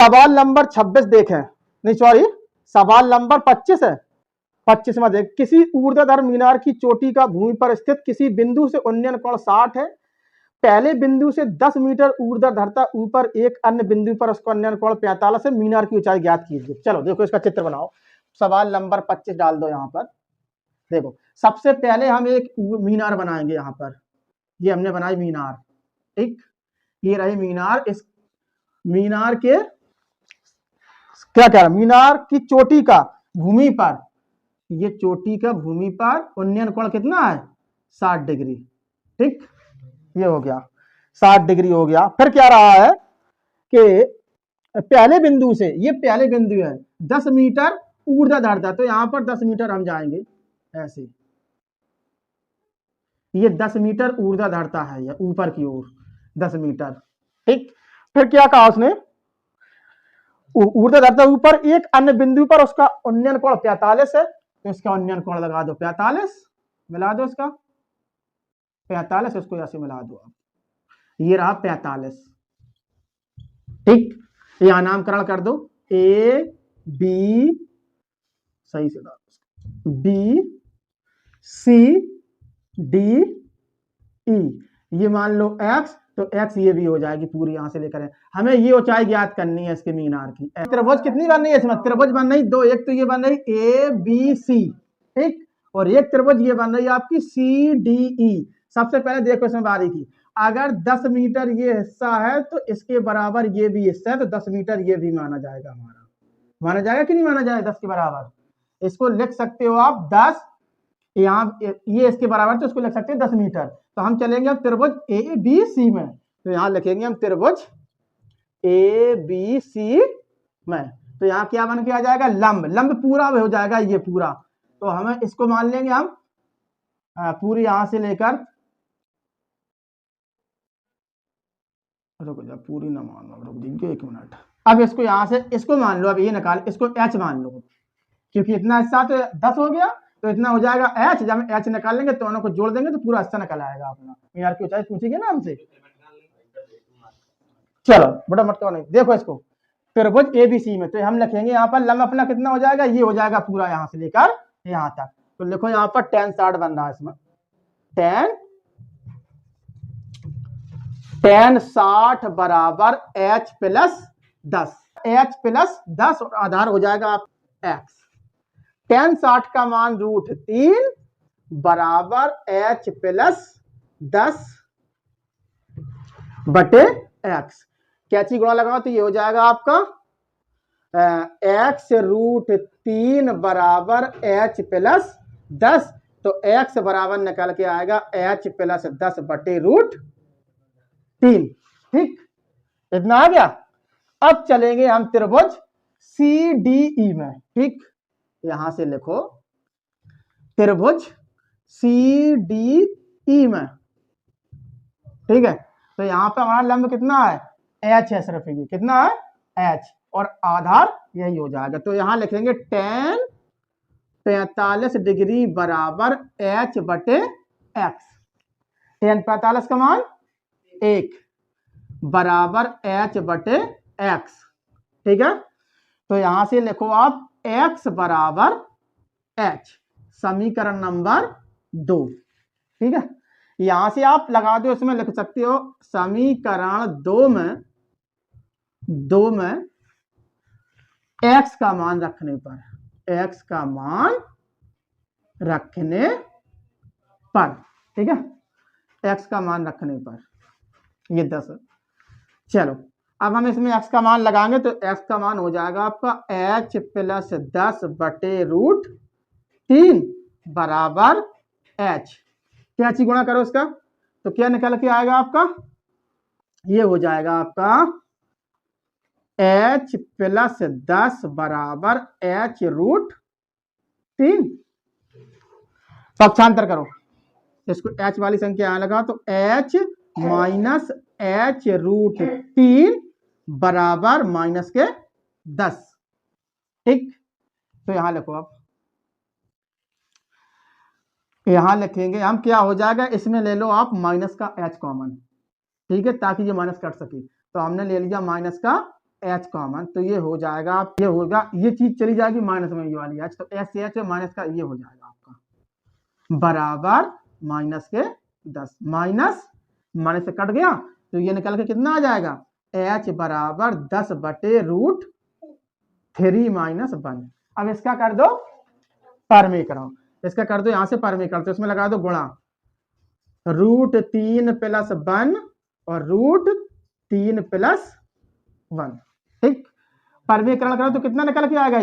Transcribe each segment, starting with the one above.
सवाल नंबर 26 देखें, नहीं सॉरी सवाल नंबर 25 है। 25 में देख, किसी ऊर्ध्वाधर मीनार की चोटी का भूमि पर स्थित किसी बिंदु से उन्नयन कोण 60 है। पहले बिंदु से 10 मीटर ऊर्ध्वाधरता ऊपर एक अन्य बिंदु पर उसका उन्नयन कोण 45 है। मीनार की ऊंचाई ज्ञात कीजिए। चलो देखो इसका चित्र बनाओ। सवाल नंबर 25 डाल दो यहाँ पर। देखो सबसे पहले हम एक मीनार बनाएंगे। यहाँ पर ये हमने बनाई मीनार, ठीक, ये रही मीनार। इस मीनार के क्या कह रहा, मीनार की चोटी का भूमि पर, ये चोटी का भूमि पर उन्नयन कोण कितना है 60 डिग्री, ठीक, ये हो गया 60 डिग्री हो गया। फिर क्या रहा है कि पहले बिंदु से, ये पहले बिंदु है 10 मीटर ऊर्ध्वाधरता, तो यहां पर 10 मीटर हम जाएंगे ऐसे, ये 10 मीटर ऊर्ध्वाधरता है, ये ऊपर की ओर 10 मीटर, ठीक। फिर क्या कहा उसने, ऊर्ध्वाधरता ऊपर एक अन्य बिंदु पर उसका उन्नयन कोण 45 है, तो इसका उन्नयन कोण लगा दो 45, मिला दो इसका 45, इसको ऐसे मिला दो आप, ये रहा 45, ठीक। यहां नामकरण कर दो ए बी, सही से बी सी डी ई, ये मान लो एक्स, तो एक्स ये भी हो जाएगी पूरी, यहां से लेकर हमें ये ऊंचाई ज्ञात करनी है इसके मीनार की। त्रिभुज कितनी बन रही है इसमें, त्रिभुज बन रही दो, एक तो ये बन रही ए बी सी, ठीक, और एक त्रिभुज ये बन रही है आपकी सी डी ई। सबसे पहले देखो इसमें बारीकी, अगर 10 मीटर ये हिस्सा है तो इसके बराबर ये भी हिस्सा है, तो 10 मीटर ये भी माना जाएगा हमारा, माना जाएगा कि नहीं माना जाएगा 10 के बराबर। इसको लिख सकते हो आप 10, यहाँ ये इसके बराबर, तो इसको लिख सकते हैं 10 मीटर। तो हम चलेंगे अब त्रिभुज ए बी सी में, तो यहाँ लिखेंगे हम त्रिभुज ए बी सी में, तो यहाँ क्या बन के आ जाएगा लंब, लंब पूरा हो जाएगा ये पूरा, तो हमें इसको मान लेंगे हम पूरी यहां से लेकर, रुक जा पूरी ना मान लो, रुक दीजिए 1 मिनट। अब इसको यहां से इसको मान लो, अब ये निकाल, इसको एच मान लो, क्योंकि इतना हिस्सा तो 10 हो गया, तो इतना हो जाएगा एच। जब हम एच निकाल लेंगे तो दोनों को जोड़ देंगे तो पूरा हिस्सा निकल आएगा अपना। मीनार की ऊंचाई पूछेगी ना हमसे, चलो बड़ा मटका नहीं, देखो इसको त्रिभुज एबीसी में, तो हम लिखेंगे यहाँ पर लंब अपना कितना हो जाएगा, ये हो जाएगा पूरा यहाँ से लेकर यहाँ तक। तो लिखो यहाँ पर tan 60 बन रहा है इसमें, tan 60 बराबर h प्लस 10, h प्लस 10 और आधार हो जाएगा आप x। tan 60 का मान √3 बराबर h प्लस 10 बटे x। कैची गुणा लगाओ तो ये हो जाएगा आपका x √3 बराबर h प्लस 10, तो x बराबर निकल के आएगा h प्लस 10 बटे √3, ठीक, इतना आ गया। अब चलेंगे हम त्रिभुज सी डी ई में, ठीक, यहां से लिखो त्रिभुज सी डी ई में, ठीक है। तो यहां पर हमारा लंब कितना है h है, सिर्फ ये कितना है h, और आधार यही हो जाएगा। तो यहां लिखेंगे tan 45 डिग्री बराबर h बटे x। tan 45 का मान 1 बराबर h बटे x, ठीक है। तो यहां से लिखो आप x बराबर h, समीकरण नंबर 2, ठीक है। यहां से आप लगा दो, इसमें लिख सकते हो समीकरण 2 में x का मान रखने पर, x का मान रखने पर, ठीक है, x का मान रखने पर ये 10 है। चलो अब हम इसमें x का मान लगाएंगे तो x का मान हो जाएगा आपका h प्लस 10 बटे √3 बराबर h। क्या चीज गुणा करो इसका, तो क्या निकल के आएगा आपका, ये हो जाएगा आपका h प्लस 10 बराबर h √3। पक्षांतर करो, इसको h वाली संख्या यहां लगा तो h माइनस h √3 बराबर माइनस के 10, ठीक। तो यहां लिखो आप, यहां लिखेंगे हम, क्या हो जाएगा इसमें ले लो आप माइनस का h कॉमन, ठीक है, ताकि ये माइनस कट सके। तो हमने ले लिया माइनस का एच कॉमन, तो ये हो जाएगा, ये होगा, ये चीज चली जाएगी माइनस में, ये वाली एच, तो एच से एच माइनस का ये हो जाएगा आपका बराबर माइनस के 10, माइनस माइनस से कट गया तो ये निकल के कितना आ जाएगा, एच बराबर 10/√3 माइनस 1। अब इसका कर दो परमीकरण, इसका कर दो यहां से परमीकरण, तो इसमें लगा दो गुणा √3 + 1 और √3 + 1। ठीक, परमीकरण करो तो कितना निकल के आएगा,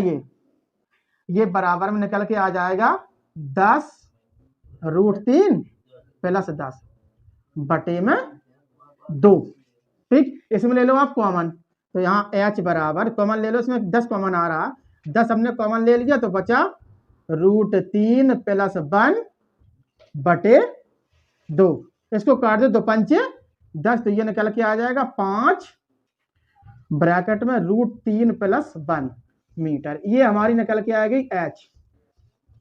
ये बराबर में निकल के आ जाएगा 10√3 + 10 बटे में 2। ठीक, इसमें ले लो आप कॉमन, तो यहाँ h बराबर कॉमन ले लो, इसमें 10 कॉमन आ रहा, 10 हमने कॉमन ले लिया तो बचा √3 + 1 बटे 2। इसको काट दो 2 पंचे 10, तो ये निकल के आ जाएगा 5 ब्रैकेट में √3 + 1 मीटर। ये हमारी निकल के आ गई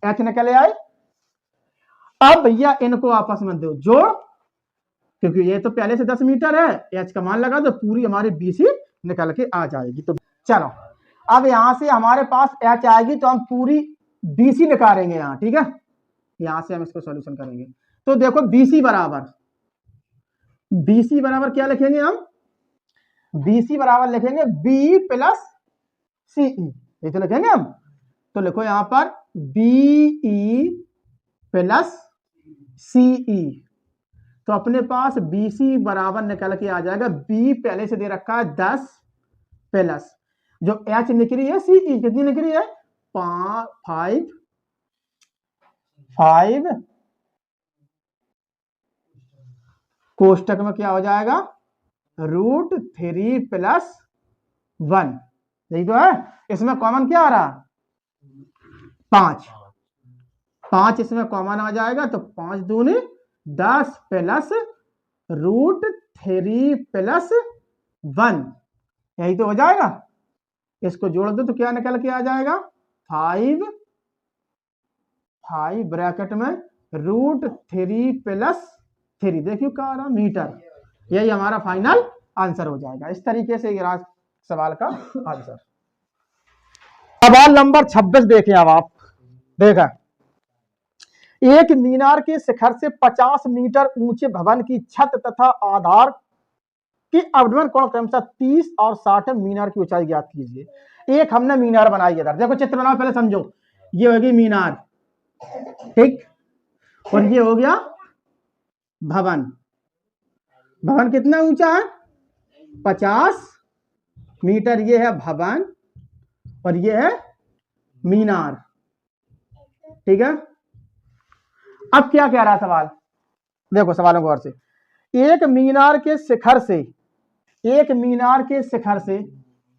h निकले आए। अब भैया इनको आपस में दो जोड़, क्योंकि ये तो पहले से 10 मीटर है, h का मान लगा दो, पूरी हमारी BC निकल के आ जाएगी। तो चलो अब यहां से हमारे पास h आएगी तो हम पूरी BC निकालेंगे यहाँ, ठीक है, यहां से हम इसको सॉल्यूशन करेंगे। तो देखो BC बराबर क्या लिखेंगे हम, BC बराबर लिखेंगे B + CE, ये तो लिखेंगे हम। तो लिखो यहां पर BE + CE, तो अपने पास BC बराबर निकल के आ जाएगा, B पहले से दे रखा है 10 प्लस जो H निकली है CE कितनी निकली है 5 कोष्टक में क्या हो जाएगा √3 + 1, यही तो है। इसमें कॉमन क्या आ रहा 5 इसमें कॉमन आ जाएगा, तो 5 दूनी 10 + √3 + 1, यही तो हो जाएगा। इसको जोड़ दो तो क्या निकल के आ जाएगा 5 ब्रैकेट में √3 + 3, देखियो क्या आ रहा मीटर, यही हमारा फाइनल आंसर हो जाएगा। इस तरीके से ये सवाल का आंसर। सवाल नंबर 26 देखें। अब आप देखा, एक मीनार के शिखर से 50 मीटर ऊंचे भवन की छत तथा आधार की अवनमन कोण क्रमशः 30 और 60 मीनार की ऊंचाई ज्ञात कीजिए। एक हमने मीनार बनाई है, इधर देखो चित्र बनाओ, पहले समझो, ये होगी मीनार, ठीक, और ये हो गया भवन कितना ऊंचा है 50 मीटर, ये है भवन और ये है मीनार, ठीक है। अब क्या कह रहा है सवाल, देखो सवालों को गौर से, एक मीनार के शिखर से,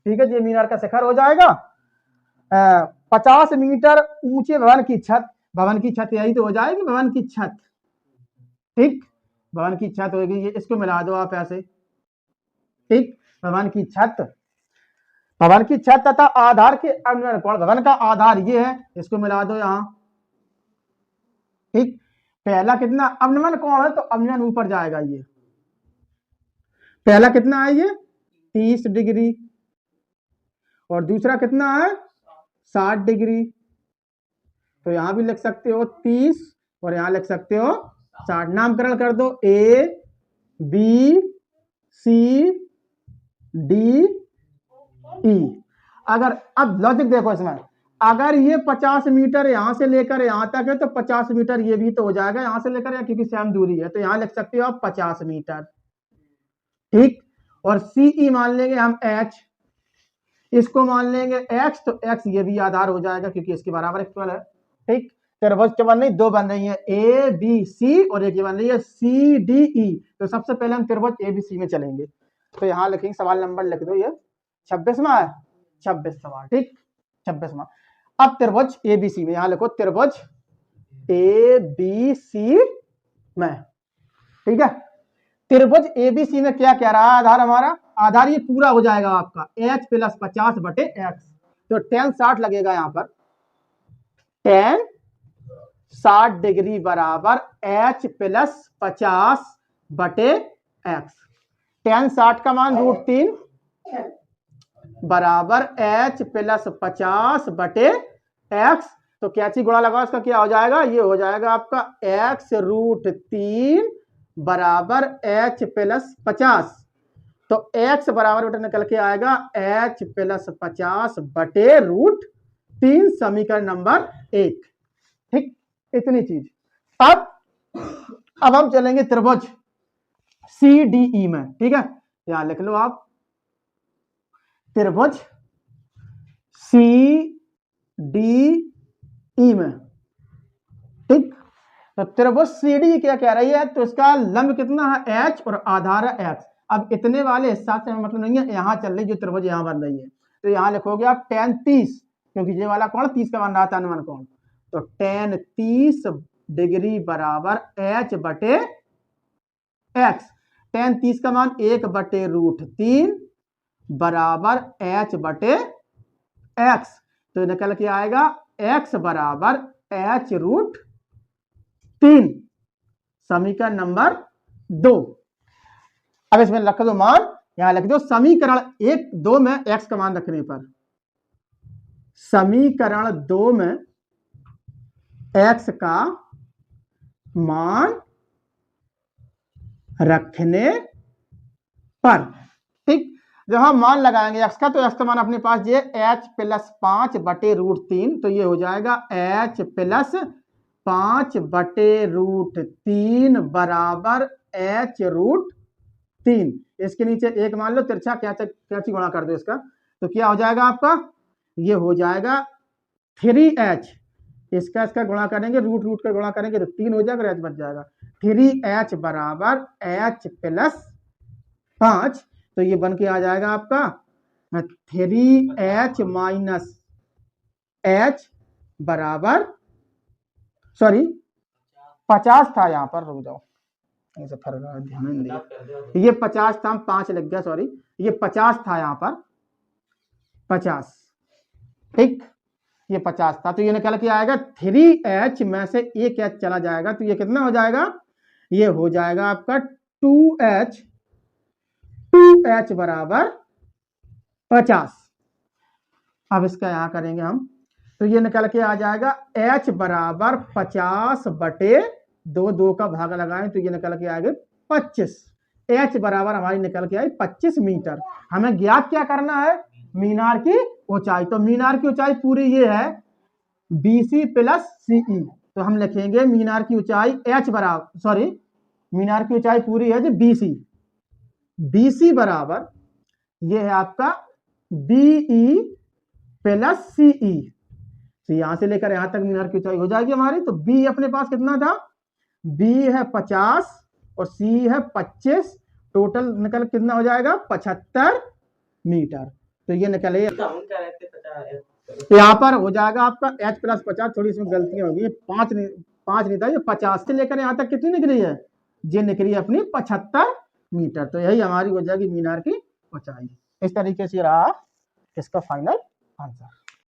ठीक है, ये मीनार का शिखर हो जाएगा, 50 मीटर ऊंचे भवन की छत यही तो हो जाएगी भवन की छत, ठीक, भवन की छत होगी, ये इसको मिला दो आप ऐसे, ठीक, भवन की छत तथा आधार के अवनमन कोण, भवन का आधार ये है, इसको मिला दो यहां, ठीक। पहला कितना अवनमन कोण है, तो अवनमन ऊपर जाएगा, ये पहला कितना है ये 30 डिग्री और दूसरा कितना है 60 डिग्री, तो यहां भी लिख सकते हो 30 और यहां लिख सकते हो 60, नामकरण कर दो A B C D E। अगर अब लॉजिक देखो इसमें, अगर ये 50 मीटर यहां से लेकर यहां तक है तो 50 मीटर ये भी तो हो जाएगा यहां से लेकर, क्योंकि सेम दूरी है, तो यहां लिख सकते हो आप 50 मीटर, ठीक। और CE मान लेंगे हम H, इसको मान लेंगे X, तो X ये भी आधार हो जाएगा क्योंकि इसके बराबर इक्वल है, ठीक। त्रिभुज के बन रही, दो बन रही है ABC और एक ये बन रही है CDE, तो सबसे पहले हम त्रिभुज ABC में चलेंगे, तो यहां लिखेंगे सवाल नंबर लिख दो, ये 26वां है, 26 सवाल, ठीक, 26वां। अब त्रिभुज ABC में यहां लिखो त्रिभुज ABC में, ठीक है। त्रिभुज ABC में क्या कह रहा है, आधार हमारा, आधार ये पूरा हो जाएगा आपका H + 50 बटे X, तो tan 60 लगेगा यहां पर, tan 60 डिग्री बराबर H + 50 बटे X, tan 60 का मान √3, बराबर h प्लस 50 बटे x। तो क्या चीज गुणा लगाओ, इसका क्या हो जाएगा, ये हो जाएगा आपका x रूट 3 बराबर h प्लस 50। तो x बराबर बेटा निकल के आएगा h प्लस 50 बटे रूट 3, समीकरण नंबर 1। ठीक, इतनी चीज। अब हम चलेंगे त्रिभुज CDE में। ठीक है, यहां लिख लो आप त्रिभुज CDE में। ठीक, तो त्रिभुज CDE क्या कह रही है, तो इसका लंब कितना है h और आधार है x। अब इतने वाले हिस्सा से मतलब नहीं है, यहां चल रही जो त्रिभुज यहां बन रही है, तो यहां लिखोगे आप tan 30, क्योंकि ये वाला कोण 30 का बन रहा था, अनुमान कोण। तो tan 30 डिग्री बराबर h बटे x। tan 30 का मान 1 बटे रूट 3 बराबर h बटे x। तो निकल के आएगा x बराबर h रूट 3, समीकरण नंबर 2। अब इसमें रख दो मान, यहां लिख दो समीकरण 1 2 में x का मान रखने पर, समीकरण 2 में x का मान रखने पर। ठीक, जब हम मान लगाएंगे x का, तो x का मान अपने पास ये h प्लस 5 बटे रूट 3, तो ये हो जाएगा h प्लस 5 बटे रूट 3 बराबर h रूट 3। इसके नीचे एक मान लो तिरछा, क्या चीज गुणा कर दो इसका, तो क्या हो जाएगा आपका, ये हो जाएगा 3h। इसका गुणा करेंगे, रूट का गुणा करेंगे तो 3 हो जाएगा, h बच जाएगा। 3h बराबर h प्लस 5, तो ये बन के आ जाएगा आपका 3h माइनस h बराबर, सॉरी 50 था यहाँ पर, रुक जाओ ध्यान दे, ये 50 था, 5 लग गया, सॉरी ये 50 था यहाँ पर 50। ठीक, ये 50 था, तो ये निकल के आएगा 3h में से एक h चला जाएगा, तो ये कितना हो जाएगा, ये हो जाएगा आपका 2h बराबर 50। अब इसका यहां करेंगे हम, तो ये निकल के आ जाएगा h बराबर 50 बटे 2 का भाग लगाएं, तो ये निकल के आएगा 25। h बराबर हमारी निकल के आई 25 मीटर। हमें ज्ञात क्या करना है, मीनार की ऊंचाई। तो मीनार की ऊंचाई पूरी ये है BC प्लस CE, तो हम लिखेंगे मीनार की ऊंचाई h बराबर, सॉरी मीनार की ऊंचाई पूरी है जी BC बराबर ये है आपका BE प्लस CE। तो यहां से लेकर यहां तक मीनार की ऊंचाई हो जाएगी हमारी। तो B अपने पास कितना था, B है 50 और C है 25, टोटल निकल कितना हो जाएगा 75 मीटर। तो ये निकले, यहाँ पर हो जाएगा आपका h प्लस 50, थोड़ी इसमें गलतियां होगी, 5 नहीं था, ये 50 से लेकर यहाँ तक कितनी निकली है, ये निकली है अपनी 75 मीटर। तो यही हमारी हो जाएगी मीनार की ऊंचाई। इस तरीके से रहा इसका फाइनल आंसर।